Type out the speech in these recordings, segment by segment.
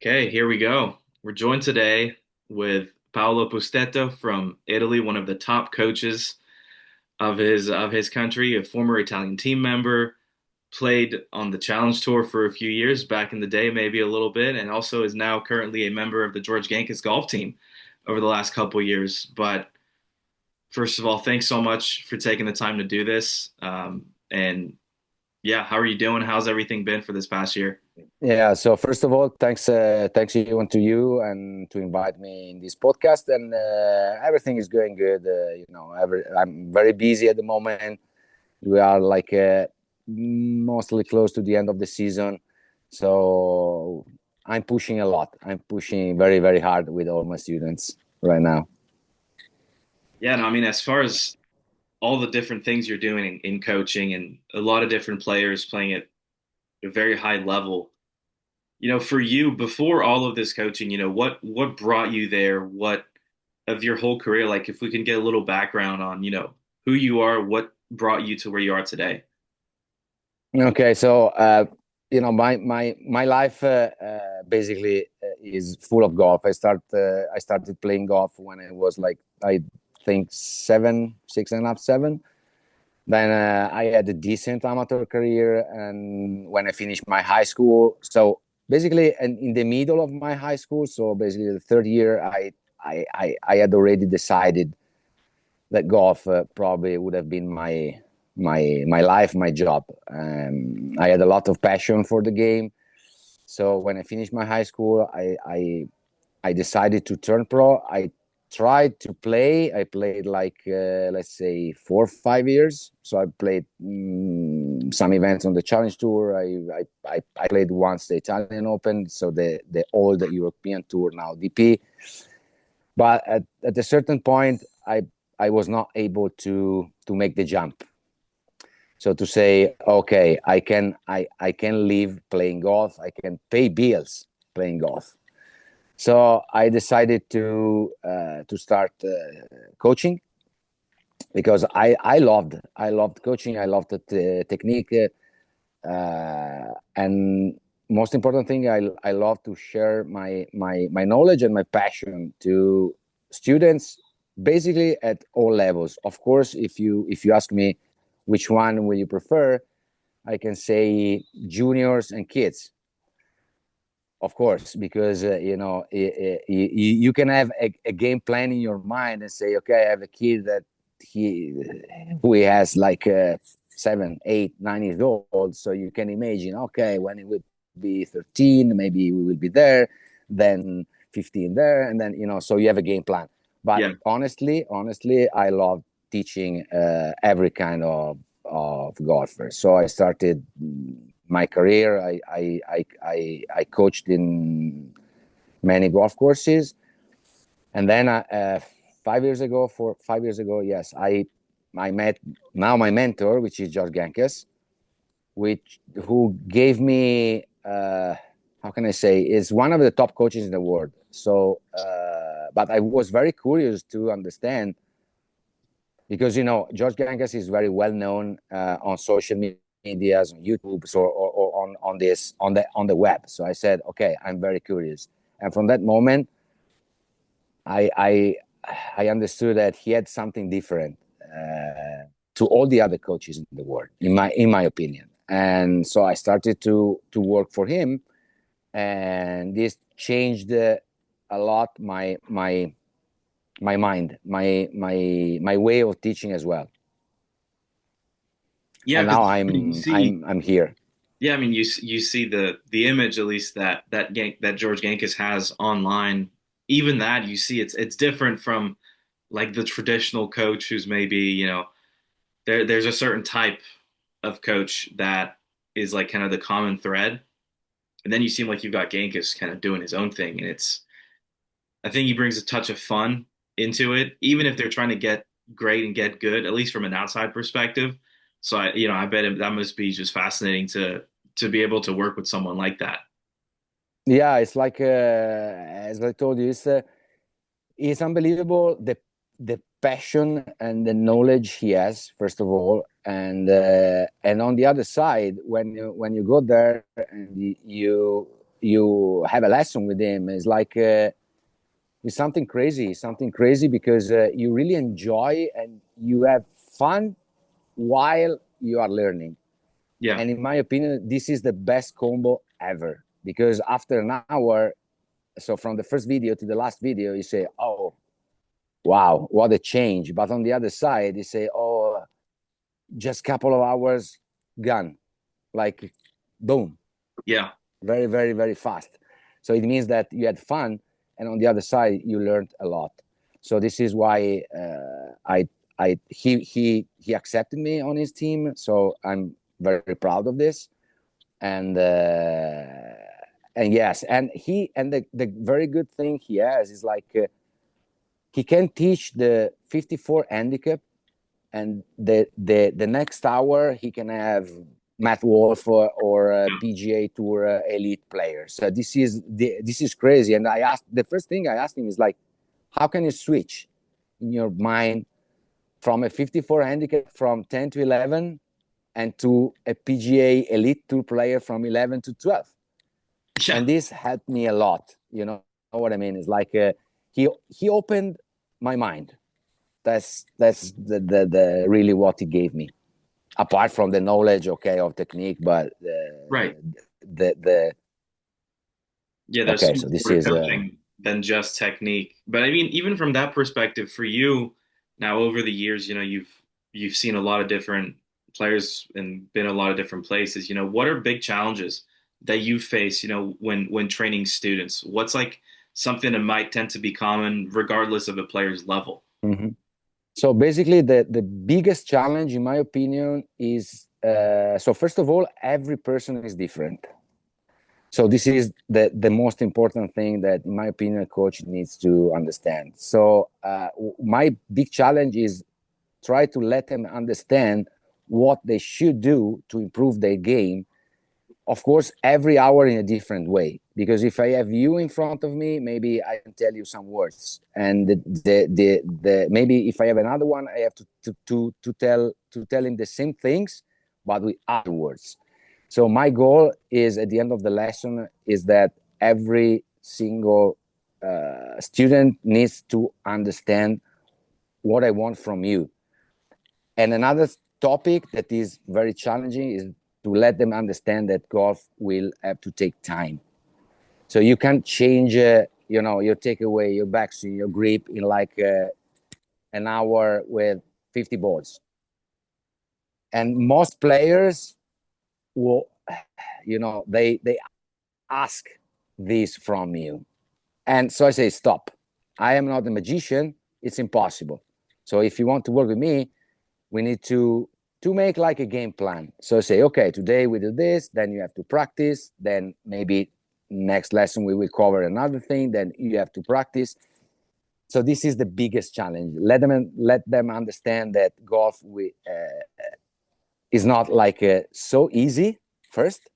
Okay, here we go. We're joined today with Paolo Pustetto from Italy, one of the top coaches of his country, a former Italian team member, played on the Challenge Tour for a few years back in the day, maybe a little bit, and also is now currently a member of the George Gankas Golf Team over the last couple of years. But first of all, thanks so much for taking the time to do this. And yeah, how are you doing? How's everything been for this past year? Yeah. So first of all, thanks you and to you and to invite me in this podcast. And everything is going good. I'm very busy at the moment. We are like mostly close to the end of the season, so I'm pushing a lot. I'm pushing very, very hard with all my students right now. Yeah, no, I mean, as far as all the different things you're doing in coaching and a lot of different players playing at a very high level. For you, before all of this coaching, what brought you there? What of your whole career? Like, if we can get a little background on, who you are, what brought you to where you are today? Okay, so my life basically is full of golf. I started playing golf when I was like, I think 6.5, 7. Then I had a decent amateur career, and when I finished my high school, so basically, and in the middle of my high school, so basically the third year, I had already decided that golf probably would have been my life, my job. I had a lot of passion for the game. So when I finished my high school, I decided to turn pro. I tried to play. I played like let's say 4 or 5 years. So I played some events on the Challenge Tour. I played once the Italian Open, so the old European Tour, now DP. But at a certain point, I was not able to make the jump. So to say, okay, I can live playing golf. I can pay bills playing golf. So I decided to start coaching, because I loved coaching. I loved the technique, and most important thing, I love to share my knowledge and my passion to students, basically at all levels. Of course, if you ask me which one will you prefer, I can say juniors and kids, of course, because you can have a game plan in your mind and say, okay, I have a kid that he who has like 7, 8, 9 years old. So you can imagine, okay, when it will be 13, maybe we will be there, then 15 there, and then so you have a game plan. But Yeah, honestly, I love teaching every kind of golfer. So I started my career. I coached in many golf courses, and then 5 years ago, yes, I met now my mentor, which is George Gankas, which who gave me how can I say, is one of the top coaches in the world. So, but I was very curious to understand, because George Gankas is very well known on social medias, on YouTube, or on the web. So I said, okay, I'm very curious, and from that moment, I I, I understood that he had something different to all the other coaches in the world, in my opinion. And so I started to work for him, and this changed a lot my mind, my way of teaching as well. yeah, And now because you I'm see, I'm I'm here. yeah, I mean, you see the image at least that George Gankus has online. Even that you see, it's different from like the traditional coach who's maybe there's a certain type of coach that is like kind of the common thread. And then you seem like you've got Genghis kind of doing his own thing, and I think he brings a touch of fun into it, even if they're trying to get great and get good, at least from an outside perspective. So I bet that must be just fascinating to be able to work with someone like that. Yeah, it's like as I told you, it's unbelievable, the passion and the knowledge he has, first of all, and on the other side, when you go there and you have a lesson with him, it's like it's something crazy because you really enjoy and you have fun while you are learning. Yeah. And in my opinion, this is the best combo ever, because after an hour, so from the first video to the last video, you say, oh, wow, what a change. But on the other side, you say, oh, just a couple of hours gone, like boom, Yeah. very, very, very fast. So it means that you had fun, and on the other side, you learned a lot. So this is why he accepted me on his team. So I'm very proud of this. And yes, and the very good thing he has is like he can teach the 54 handicap, and the next hour he can have Matt Wolf or PGA Tour elite players. So this is crazy. And the first thing I asked him is like, how can you switch in your mind from a 54 handicap from 10 to 11 and to a PGA elite tour player from 11 to 12? Yeah. And this helped me a lot. You know what I mean? It's like he opened my mind. That's the really what he gave me, apart from the knowledge, okay, of technique. But Right. the Yeah, there's okay, so so much this more to is coaching than just technique. But I mean, even from that perspective, for you now over the years, you've seen a lot of different players and been a lot of different places. What are big challenges that you face, when training students? What's like something that might tend to be common regardless of a player's level? mhm. So basically the biggest challenge in my opinion is so first of all, every person is different. So this is the most important thing that, in my opinion, a coach needs to understand. So my big challenge is try to let them understand what they should do to improve their game. Of course, every hour in a different way. Because if I have you in front of me, maybe I can tell you some words, and the maybe if I have another one, I have to tell him the same things, but with other words. So my goal is at the end of the lesson is that every single student needs to understand what I want from you. And another topic that is very challenging is to let them understand that golf will have to take time. So you can't change, your takeaway, your backswing, your grip in like an hour with 50 balls. And most players will, they ask this from you. And so I say, stop. I am not a magician. It's impossible. So if you want to work with me, we need to make like a game plan. So say, okay, today we do this, then you have to practice, then maybe next lesson we will cover another thing, then you have to practice. So this is the biggest challenge. Let them understand that golf is not like so easy first.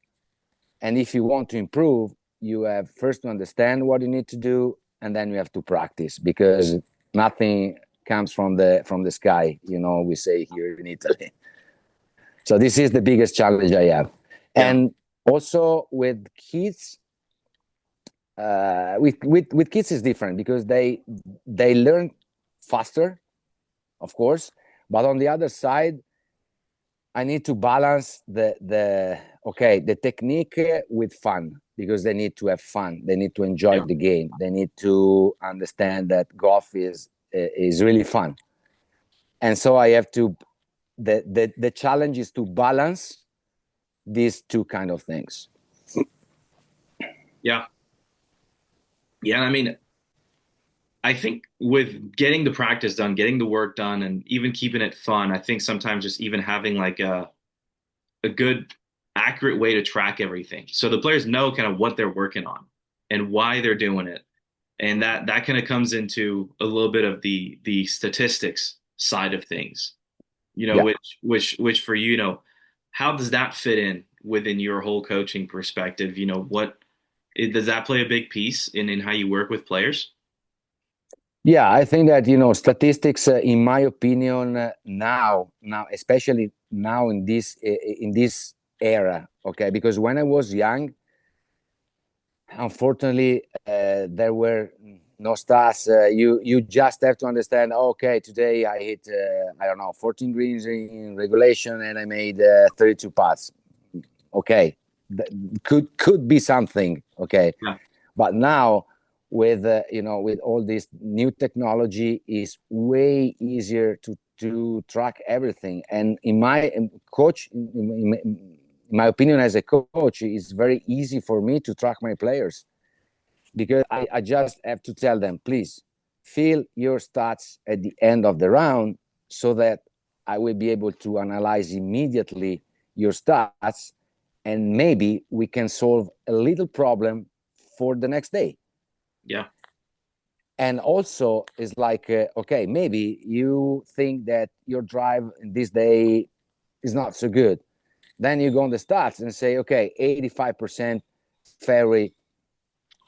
And if you want to improve, you have first to understand what you need to do, and then you have to practice, because nothing comes from the sky, we say here in Italy. So this is the biggest challenge I have. Yeah. And also with kids, with kids is different because they learn faster, of course, but on the other side, I need to balance the technique with fun, because they need to have fun. They need to enjoy Yeah. the game. They need to understand that golf is really fun. And so I have to. The challenge is to balance these two kind of things. Yeah. Yeah. And I mean, I think with getting the practice done, getting the work done, and even keeping it fun, I think sometimes just even having like a good, accurate way to track everything, so the players know kind of what they're working on and why they're doing it, and that kind of comes into a little bit of the statistics side of things, Yeah. which for you, how does that fit in within your whole coaching perspective? Does that play a big piece in how you work with players? Yeah, I think that statistics, in my opinion, now, especially now in this era, okay, because when I was young, unfortunately, there were no stats. You just have to understand. Okay, today I hit I don't know 14 greens in regulation, and I made 32 putts. Okay, could be something. Okay, Yeah. but now with with all this new technology, is way easier to track everything. And in my coach, in my opinion, as a coach, it's very easy for me to track my players, because I just have to tell them, please fill your stats at the end of the round, so that I will be able to analyze immediately your stats, and maybe we can solve a little problem for the next day. Yeah. And also, it's like, okay, maybe you think that your drive this day is not so good. Then you go on the stats and say, okay, 85% fairway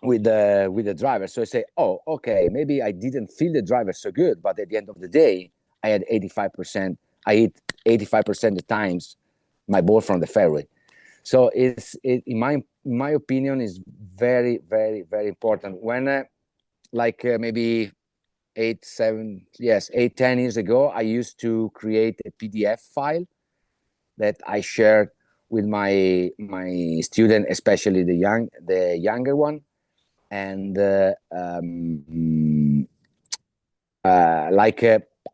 with the driver. So I say, oh, okay, maybe I didn't feel the driver so good, but at the end of the day, I had 85%. I hit 85% of the times my ball from the fairway. So in my opinion, is very, very, very important. When maybe 10 years ago, I used to create a PDF file that I shared with my student, especially the younger one. And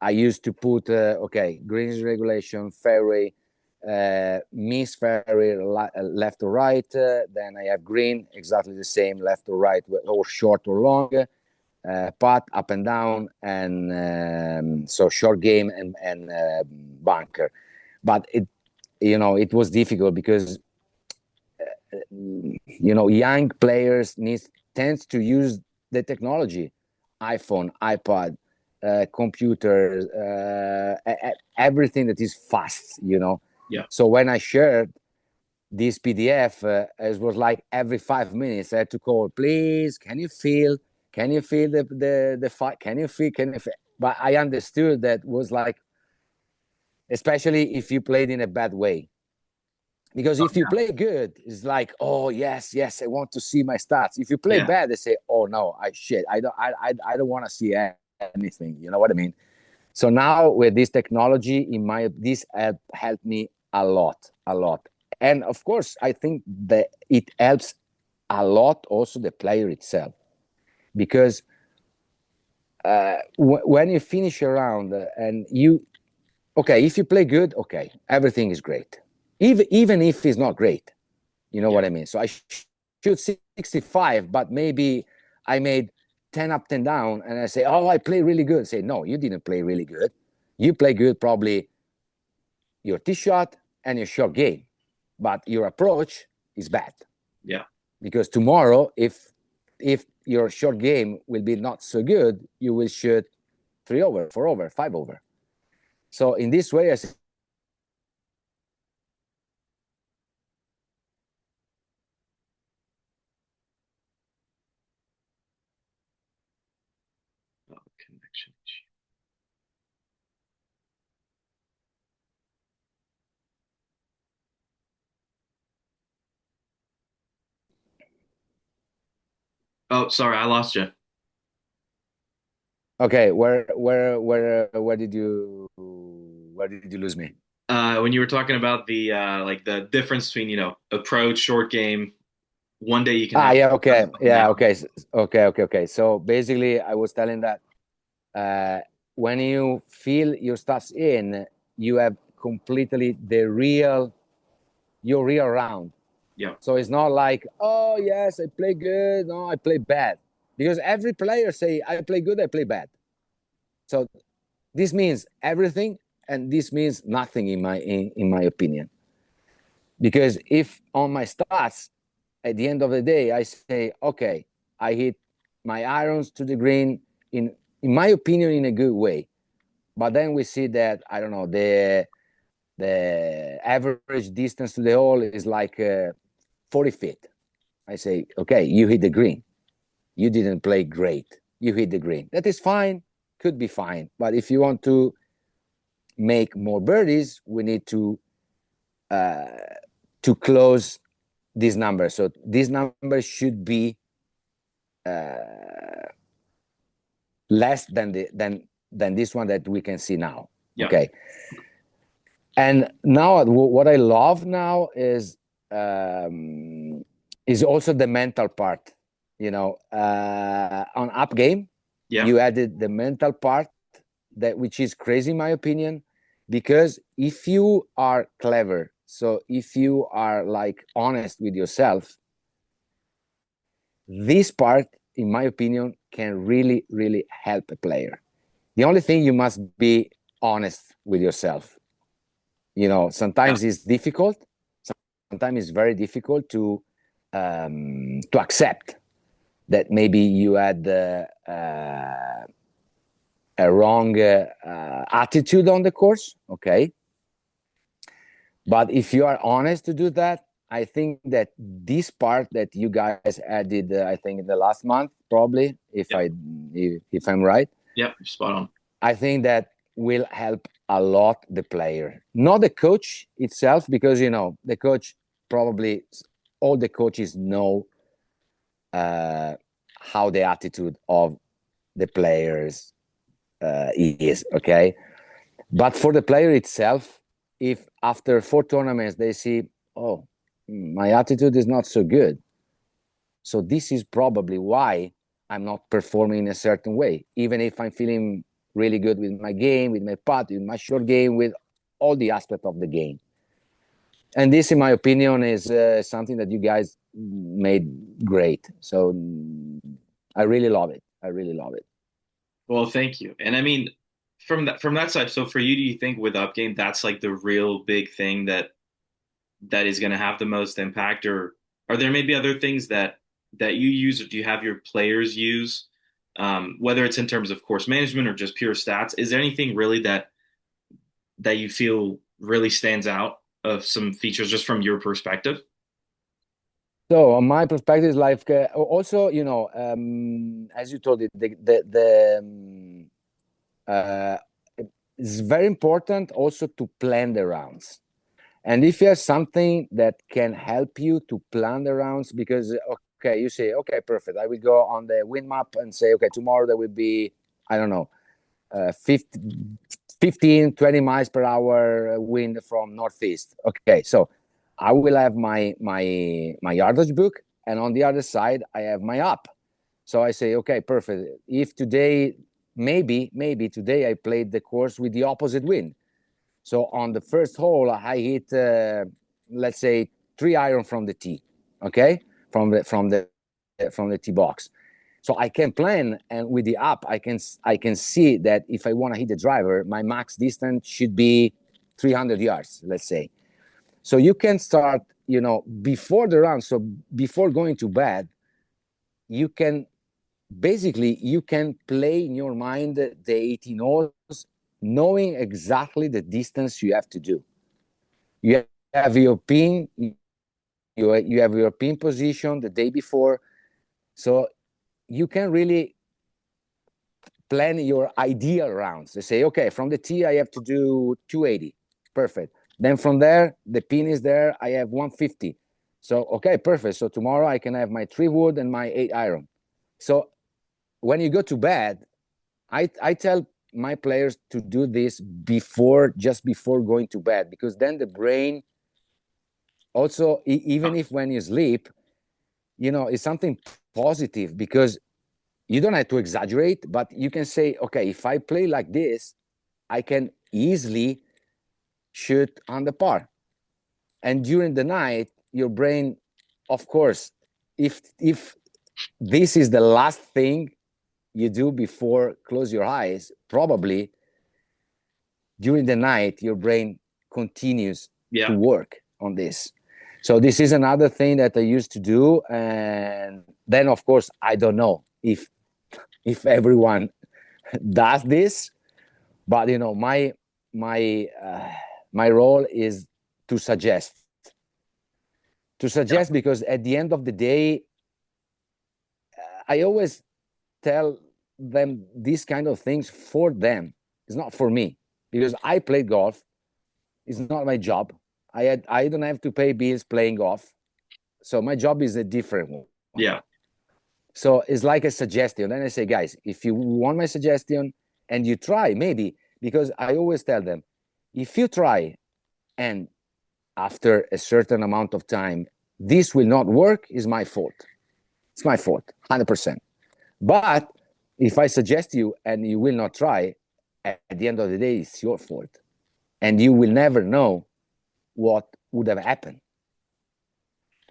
I used to put okay, greens regulation, fairway, miss fairway, left or right. Then I have green, exactly the same, left or right, or short or long, putt, up and down, and so short game and bunker. But it was difficult, because young players tends to use the technology, iPhone, iPad, computers, everything that is fast. Yeah. So when I shared this PDF, it was like every 5 minutes I had to call, please, can you feel the fight, can you feel. But I understood that was like, especially if you played in a bad way. Because Oh, if you play good, it's like, oh yes, yes, I want to see my stats. If you play yeah. bad, they say, oh no, I don't want to see anything. You know what I mean? So now with this technology, this app helped me a lot, a lot. And of course, I think that it helps a lot also the player itself, because when you finish a round, and okay, if you play good, okay, everything is great. Even if it's not great, you know Yeah. what I mean? So I shoot 65, but maybe I made 10 up, 10 down, and I say, oh, I play really good. Say, no, you didn't play really good. You play good probably your tee shot and your short game, but your approach is bad. Yeah. Because tomorrow, if your short game will be not so good, you will shoot 3 over, 4 over, 5 over. So in this way, I say, Oh, connection issue. Oh, sorry, I lost you. okay, where did you lose me? When you were talking about the like the difference between, approach, short game, one day you can have Yeah, okay. up and Yeah, down. okay. Okay. So basically, I was telling that uh, when you fill your stats in, you have completely your real round. Yeah. So it's not like, oh, yes, I play good. No, I play bad. Because every player say, I play good, I play bad. So this means everything, and this means nothing in my opinion. Because if on my stats, at the end of the day, I say, okay, I hit my irons to the green in my opinion, in a good way. But then we see that, I don't know, the average distance to the hole is like 40 feet. I say, okay, you hit the green. You didn't play great. You hit the green. That is fine, could be fine. But if you want to make more birdies, we need uh, to close this number. So this number should be less than this one that we can see now. Yeah. Okay. And now what I love now is also the mental part. On Upgame, Yeah. you added the mental part, which is crazy in my opinion, because if you are clever, so if you are like honest with yourself, this part, in my opinion, can really, really help a player. The only thing, you must be honest with yourself. Yeah. Sometimes it's difficult. Sometimes it's very difficult to accept that maybe you had a wrong attitude on the course. Okay. But if you are honest to do that, I think that this part that you guys added, I think in the last month, probably, if Yeah. I'm right, Yeah. Spot on. I think that will help a lot the player, not the coach itself, because the coach, probably all the coaches know how the attitude of the players is. Okay. But for the player itself, if after 4 tournaments they see, oh, my attitude is not so good, so this is probably why I'm not performing in a certain way, even if I'm feeling really good with my game, with my putt, with my short game, with all the aspect of the game. And this, in my opinion, is something that you guys made great. So I really love it. I really love it. Well, thank you. And I mean, from that side, so for you, do you think with Upgame that's like the real big thing that is going to have the most impact, or are there maybe other things that you use, or do you have your players use, whether it's in terms of course management or just pure stats? Is there anything really that you feel really stands out of some features just from your perspective? So on my perspective, is like also, as you told it, uh, it's very important also to plan the rounds. And if you have something that can help you to plan the rounds, because okay, you say, okay, perfect, I will go on the wind map and say, okay, tomorrow there will be, I don't know, 15, 20 miles per hour wind from northeast. Okay, so I will have my yardage book, and on the other side I have my app. So I say, okay, perfect. If today, maybe today I played the course with the opposite wind. So on the first hole, I hit, let's say, 3 iron from the tee, okay, from the tee box. So I can plan, and with the app, I can see that if I want to hit the driver, my max distance should be 300 yards, let's say. So you can start, before the round. So before going to bed, you can play in your mind the 18 holes, knowing exactly the distance you have to do. You have your pin, you have your pin position the day before, so you can really plan your ideal rounds. They say, okay, from the tee I have to do 280, perfect. Then from there, the pin is there, I have 150. So okay, perfect. So tomorrow I can have my 3-wood and my 8 iron. So when you go to bed, I tell my players to do this just before going to bed, because then the brain also, even if when you sleep, it's something positive, because you don't have to exaggerate, but you can say, okay, if I play like this, I can easily shoot on the par. And during the night, your brain, of course, if this is the last thing you do before close your eyes, probably during the night, your brain continues to Yeah. work on this. So this is another thing that I used to do. And then, of course, I don't know if everyone does this, but my my role is to suggest. To Yeah. suggest, because at the end of the day, I always tell them these kind of things for them. It's not for me, because I play golf. It's not my job. I don't have to pay bills playing golf. So my job is a different one. Yeah. So it's like a suggestion. Then I say, guys, if you want my suggestion and you try, maybe, because I always tell them, if you try and after a certain amount of time, this will not work, is my fault. It's my fault, 100%. But if I suggest you and you will not try, at the end of the day, it's your fault. And you will never know what would have happened.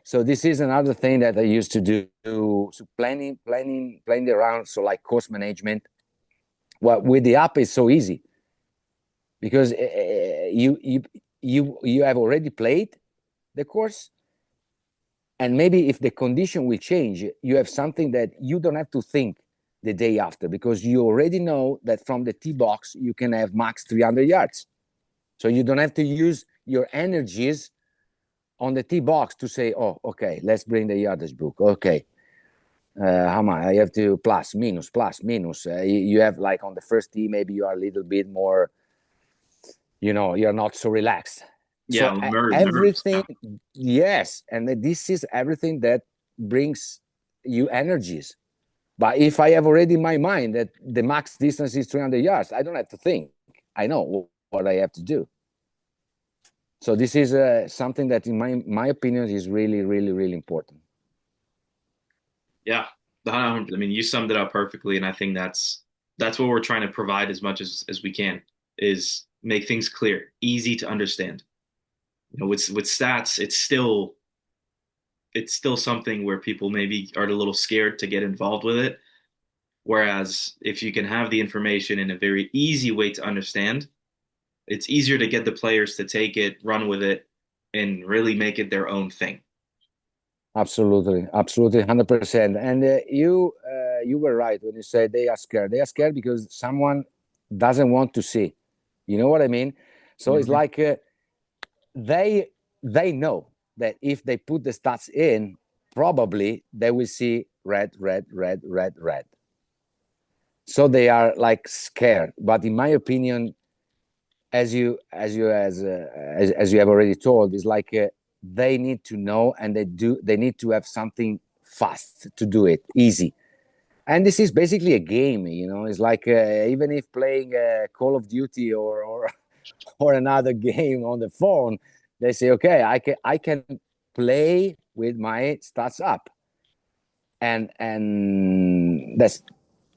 So this is another thing that I used to do. So planning around. So like course management. Well, with the app, it's so easy because you have already played the course, and maybe if the condition will change, you have something that you don't have to think the day after, because you already know that from the tee box you can have max 300 yards. So you don't have to use your energies on the tee box to say, oh, okay, let's bring the yardage book. Okay, how much? I have to plus, minus, plus, minus. You have like on the first tee, maybe you are a little bit more, you're not so relaxed. Yeah, So nerves. everything, Yeah. yes. And this is everything that brings you energies. But if I have already in my mind that the max distance is 300 yards, I don't have to think. I know what I have to do. So this is something that, in my opinion, is really, really, really important. Yeah. I mean, you summed it up perfectly, and I think that's what we're trying to provide as much as we can is make things clear, easy to understand. With stats, it's still something where people maybe are a little scared to get involved with it. Whereas if you can have the information in a very easy way to understand, it's easier to get the players to take it, run with it, and really make it their own thing. Absolutely, absolutely, 100%. And you were right when you said they are scared. They are scared because someone doesn't want to see. You know what I mean? So it's Mhm. like they they know that if they put the stats in, probably they will see red, red, red, red, red. So they are like scared. But in my opinion, as you have already told, is like they need to know, and they need to have something fast to do it easy. And this is basically a game, it's like even if playing Call of Duty or or another game on the phone, they say, okay, I can play with my stats up. And that's,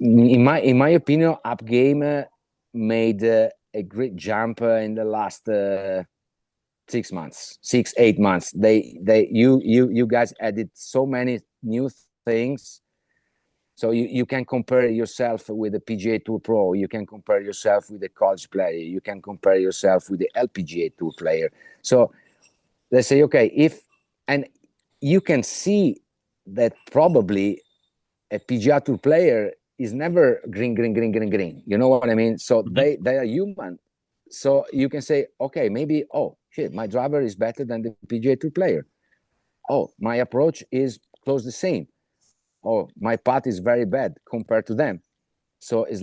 in my opinion, Up Game made a great jump in the last 6 months, 8 months. You guys added so many new things. So you can compare yourself with the PGA Tour Pro. You can compare yourself with the college player. You can compare yourself with the LPGA Tour player. So they say, okay, and you can see that probably a PGA Tour player is never green, green, green, green, green. You know what I mean? So Mhm. they are human. So you can say, okay, maybe, oh shit, my driver is better than the PGA Tour player. Oh, my approach is close the same. Oh, my putt is very bad compared to them. So um,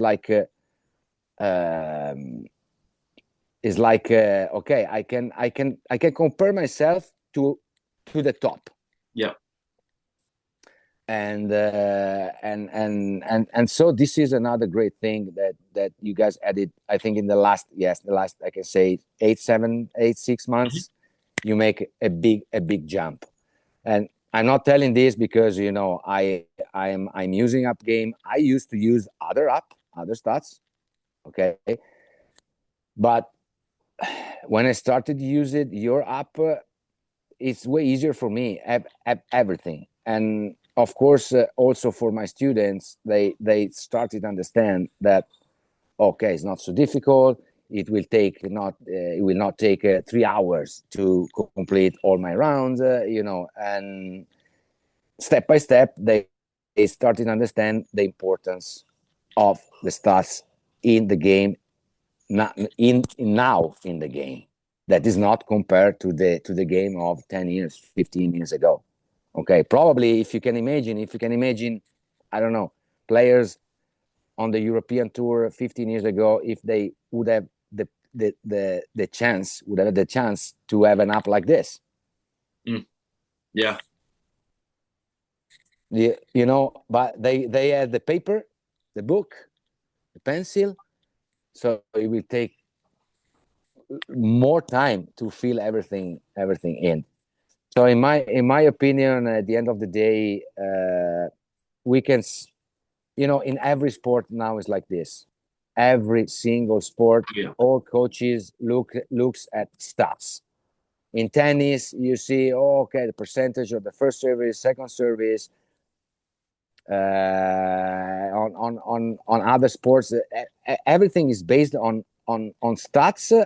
okay, I can compare myself to the top. Yeah. And so this is another great thing that you guys added. I think in the last I can say 6 months, you make a big jump. And I'm not telling this because I'm using Up Game. I used to use other stats, okay, but when I started to use your app, it's way easier for me. Everything, and of course, also for my students, they started to understand that, okay, it's not so difficult. It will not take 3 hours to complete all my rounds. And step by step, they started to understand the importance of the stats in the game, not now in the game, that is not compared to the game of 10 years, 15 years ago. Okay, probably if you can imagine, I don't know, players on the European tour 15 years ago, if they would have the chance to have an app like this. Mm. Yeah. but they had the paper, the book, the pencil, so it will take more time to fill everything in. So in my opinion, at the end of the day, we can, in every sport now is like this. Every single sport, Yeah. all coaches looks at stats. In tennis, you see, oh, okay, the percentage of the first service, second service. On other sports, everything is based on stats,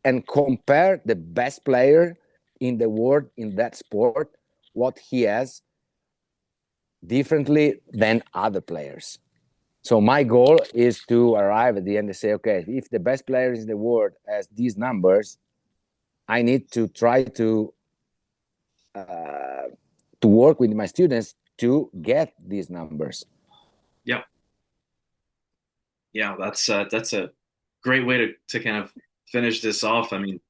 and compare the best player in the world in that sport, what he has differently than other players. So my goal is to arrive at the end and say, okay, if the best players in the world has these numbers, I need to try to work with my students to get these numbers. Yeah. Yeah. That's a great way to kind of finish this off. I mean,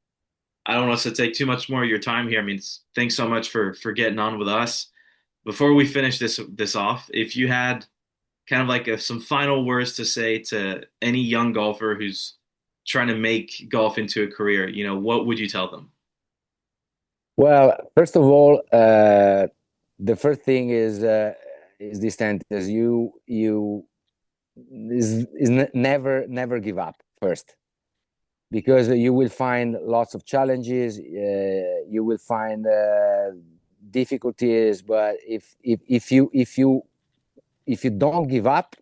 I don't want us to take too much more of your time here. I mean, thanks so much for getting on with us. Before we finish this off, if you had kind of like some final words to say to any young golfer who's trying to make golf into a career, what would you tell them? Well, first of all, the first thing is this sentence: you never give up first, because you will find lots of challenges, you will find difficulties, but if you don't give up,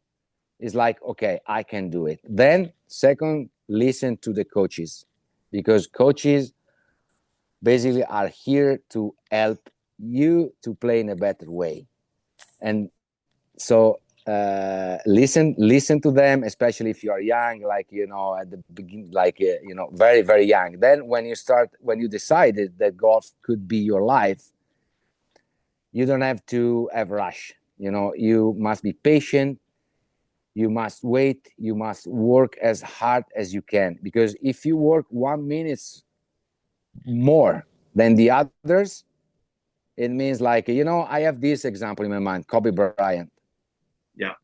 it's like, okay, I can do it. Then second, listen to the coaches, because coaches basically are here to help you to play in a better way. And so listen to them, especially if you are young, like, at the beginning, like, very very young. Then when you decided that golf could be your life, you don't have to have rush. You must be patient, you must wait, you must work as hard as you can, because if you work 1 minute more than the others, it means, like, I have this example in my mind: Kobe Bryant. Yeah.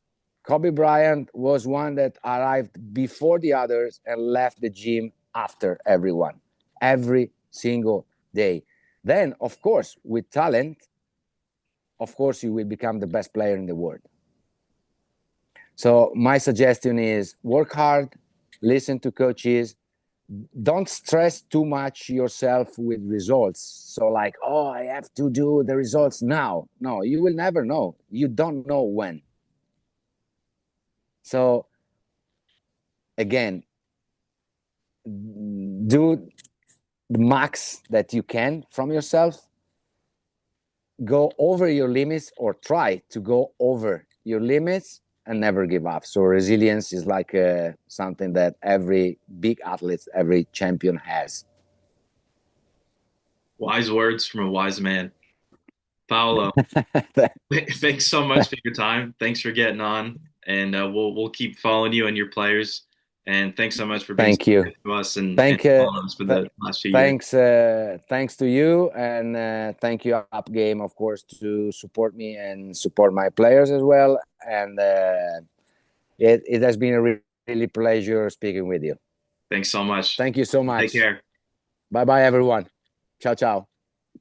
Kobe Bryant was one that arrived before the others and left the gym after everyone, every single day. Then, of course, with talent, of course, you will become the best player in the world. So my suggestion is work hard, listen to coaches, don't stress too much yourself with results. So, like, oh, I have to do the results now. No, you will never know. You don't know when. So again, do the max that you can from yourself, go over your limits, or try to go over your limits, and never give up. So resilience is like something that every big athlete, every champion has. Wise words from a wise man. Paolo, thanks so much for your time. Thanks for getting on, and we'll keep following you and your players. And thanks so much for being so Thank you. good to us and Thank following us for th- the last few years. thanks to you, and thank you, Upgame, of course, to support me and support my players as well. And it has been a really pleasure speaking with you. Thanks so much. Thank you so Take much. care. Bye bye, everyone. Ciao, ciao.